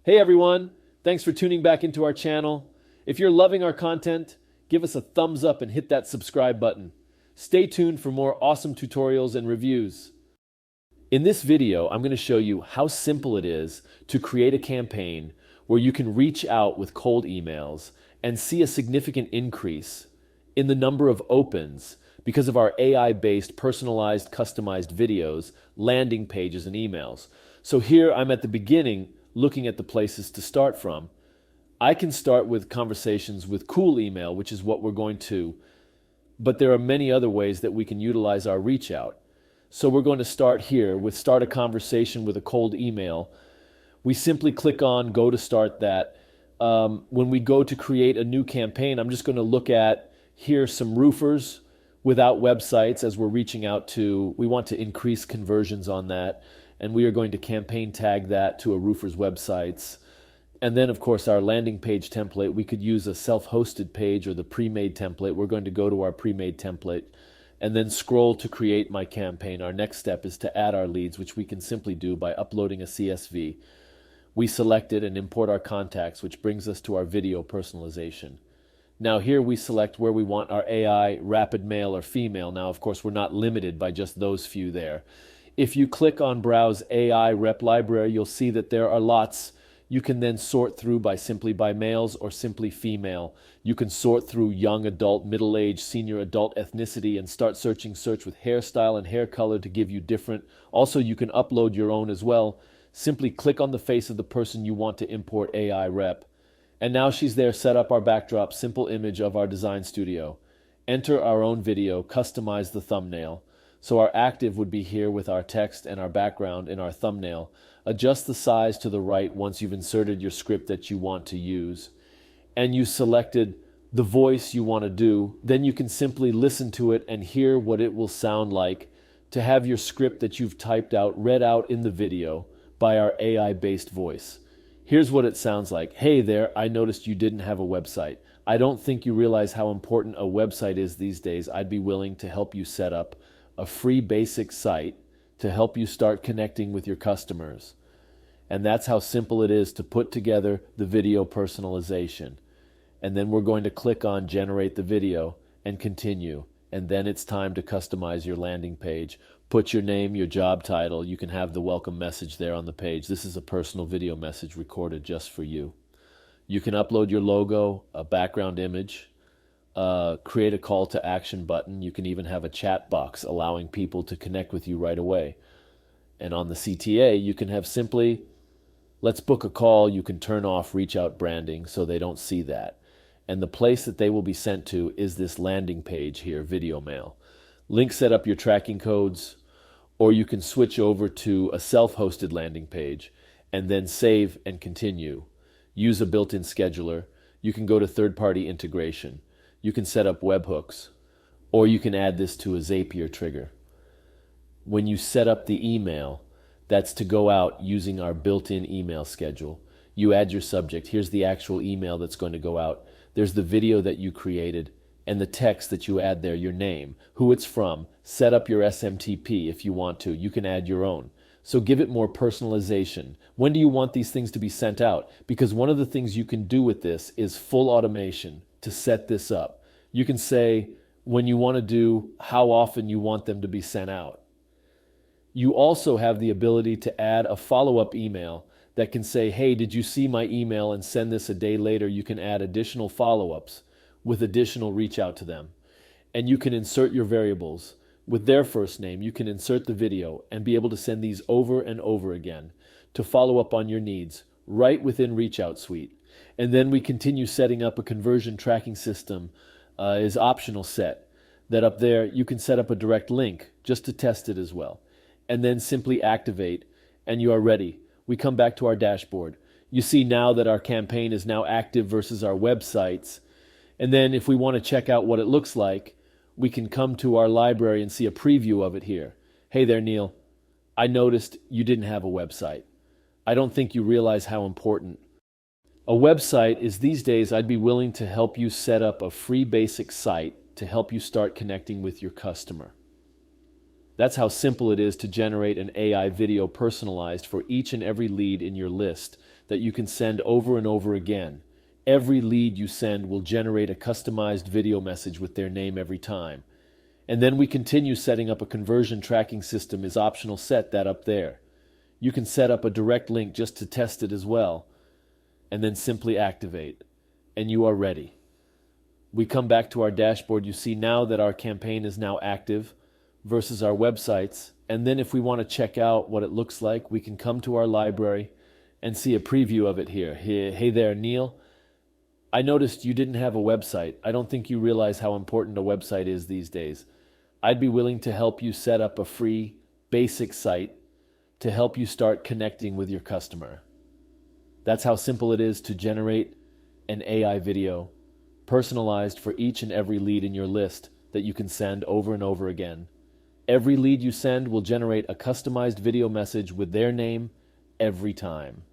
Hey everyone, thanks for tuning back into our channel. If you're loving our content, give us a thumbs up and hit that subscribe button. Stay tuned for more awesome tutorials and reviews. In this video, I'm going to show you how simple it is to create a campaign where you can reach out with cold emails and see a significant increase in the number of opens because of our AI-based personalized, customized videos, landing pages, and emails. So here I'm at the beginning looking at the places to start from. I can start with conversations with cool email, which is what we're going to, but there are many other ways that we can utilize our reach out. So we're going to start here with start a conversation with a cold email. We simply click on go to start that. When we go to create a new campaign, I'm just going to look at here some roofers without websites as we're reaching out to, we want to increase conversions on that. And we are going to campaign tag that to a roofer's websites. And then, of course, our landing page template, we could use a self-hosted page or the pre-made template. We're going to go to our pre-made template and then scroll to create my campaign. Our next step is to add our leads, which we can simply do by uploading a CSV. We select it and import our contacts, which brings us to our video personalization. Now here we select where we want our AI, rapid male or female. Now, of course, we're not limited by just those few there. If you click on Browse AI Rep Library, you'll see that there are lots. You can then sort through simply by males or simply female. You can sort through young adult, middle age, senior adult ethnicity and start search with hairstyle and hair color to give you different. Also, you can upload your own as well. Simply click on the face of the person you want to import AI Rep. And now she's there, set up our backdrop, simple image of our design studio. Enter our own video, customize the thumbnail. So our active would be here with our text and our background in our thumbnail. Adjust the size to the right once you've inserted your script that you want to use. And you selected the voice you want to do. Then you can simply listen to it and hear what it will sound like to have your script that you've typed out read out in the video by our AI-based voice. Here's what it sounds like. Hey there, I noticed you didn't have a website. I don't think you realize how important a website is these days. I'd be willing to help you set up a free basic site to help you start connecting with your customers. And that's how simple it is to put together the video personalization. And then we're going to click on generate the video and continue. And then it's time to customize your landing page. Put your name, your job title. You can have the welcome message there on the page. This is a personal video message recorded just for you. You can upload your logo, a background image, create a call to action button. You can even have a chat box allowing people to connect with you right away. And on the CTA, you can have simply, let's book a call. You can turn off reach out branding so they don't see that. And the place that they will be sent to is this landing page here, video mail. Link set up your tracking codes, or you can switch over to a self-hosted landing page and then save and continue. Use a built-in scheduler. You can go to third-party integration. You can set up webhooks, or you can add this to a Zapier trigger. When you set up the email, that's to go out using our built-in email schedule. You add your subject. Here's the actual email that's going to go out. There's the video that you created and the text that you add there, your name, who it's from. Set up your SMTP if you want to. You can add your own. So give it more personalization. When do you want these things to be sent out? Because one of the things you can do with this is full automation to set this up. You can say when you want to do how often you want them to be sent out. You also have the ability to add a follow-up email that can say, hey, did you see my email and send this a day later? You can add additional follow-ups with additional reach out to them. And you can insert your variables with their first name. You can insert the video and be able to send these over and over again to follow up on your needs right within Reach Out Suite. And then we continue setting up a conversion tracking system is optional set. That up there, you can set up a direct link just to test it as well. And then simply activate, and you are ready. We come back to our dashboard. You see now that our campaign is now active versus our websites. And then if we want to check out what it looks like, we can come to our library and see a preview of it here. Hey there, Neil. I noticed you didn't have a website. I don't think you realize how important. A website is these days, I'd be willing to help you set up a free basic site to help you start connecting with your customer. That's how simple it is to generate an AI video personalized for each and every lead in your list that you can send over and over again. Every lead you send will generate a customized video message with their name every time. And then we continue setting up a conversion tracking system is optional. Set that up there. You can set up a direct link just to test it as well, and then simply activate, and you are ready. We come back to our dashboard. You see now that our campaign is now active versus our websites. And then if we want to check out what it looks like, we can come to our library and see a preview of it here. Hey there, Neil. I noticed you didn't have a website. I don't think you realize how important a website is these days. I'd be willing to help you set up a free, basic site to help you start connecting with your customer. That's how simple it is to generate an AI video, personalized for each and every lead in your list that you can send over and over again. Every lead you send will generate a customized video message with their name every time.